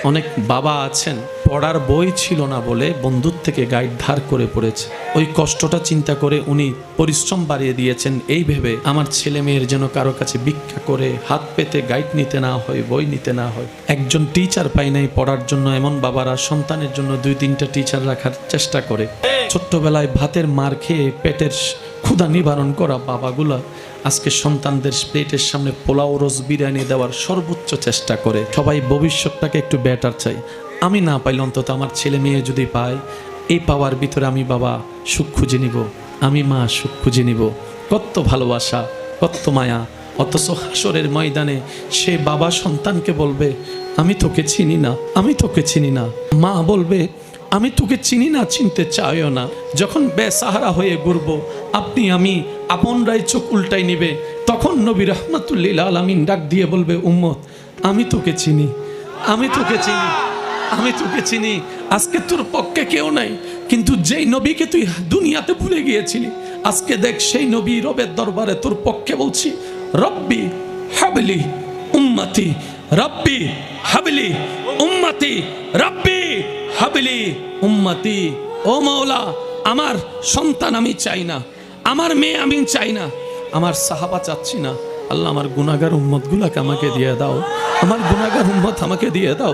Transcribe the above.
অনেক বাবা আছেন পড়ার বই ছিল না বলে বন্ধুর থেকে গাইড ধার করে পড়েছে। ওই কষ্টটা চিন্তা করে উনি পরিশ্রম বাড়িয়ে দিয়েছেন এই ভেবে আমার ছেলে মেয়ের যেন কারো কাছে ভিক্ষা করে হাত পেতে গাইড নিতে না হয়, বই নিতে না হয়। একজন টিচার পাই নাই পড়ার জন্য, এমন বাবারা সন্তানের জন্য 2-3টা টিচার রাখার চেষ্টা করে। ছোট্টবেলায় ভাতের মার খেয়ে পেটের ক্ষুধা নিবারণ করা বাবাগুলা আজকে সন্তানদের প্লেটের সামনে পোলাও রোজ বিরিয়ানি দেওয়ার সর্বোচ্চ চেষ্টা করে। সবাই ভবিষ্যৎটাকে একটু বেটার চাই। আমি না পাইলে অন্তত আমার ছেলে মেয়ে যদি পায়, এই পাওয়ার ভিতরে আমি বাবা সুখ খুঁজে নিব, আমি মা সুখ খুঁজে নিব। কত ভালোবাসা, কত মায়া। অথচ হাসরের ময়দানে সে বাবা সন্তানকে বলবে আমি তোকে চিনি না, আমি তোকে চিনি না। মা বলবে আমি তোকে চিনি না, চিনতে চাইও না। যখন বেসাহারা হয়ে ঘুরব, আপনি আমি আপনরাই চোখ উল্টাই নিবে, তখন নবী রাহমাতুল্লিল আলামিন ডাক দিয়ে বলবে উম্মত আমি তোকে চিনি, আমি তোকে চিনি, আমি তোকে চিনি। আজকে তোর পক্ষে কেউ নাই, কিন্তু যেই নবীকে তুই দুনিয়াতে ভুলে গিয়েছিলি, আজকে দেখ সেই নবী রবের দরবারে তোর পক্ষে বলছি রব্বি হাবলি উম্মতি, রব্বি হাবলি উম্মতি, রব্বি হাবলি উম্মতি। ও মাওলা, আমার সন্তান আমি চাই না, আমার মেয়ে আমি চাই না, আমার সাহাবা চাচ্ছি না। আল্লাহ আমার গুনাহগার উম্মতগুলাকে আমাকে দিয়ে দাও, আমার গুনাহগার উম্মত আমাকে দিয়ে দাও।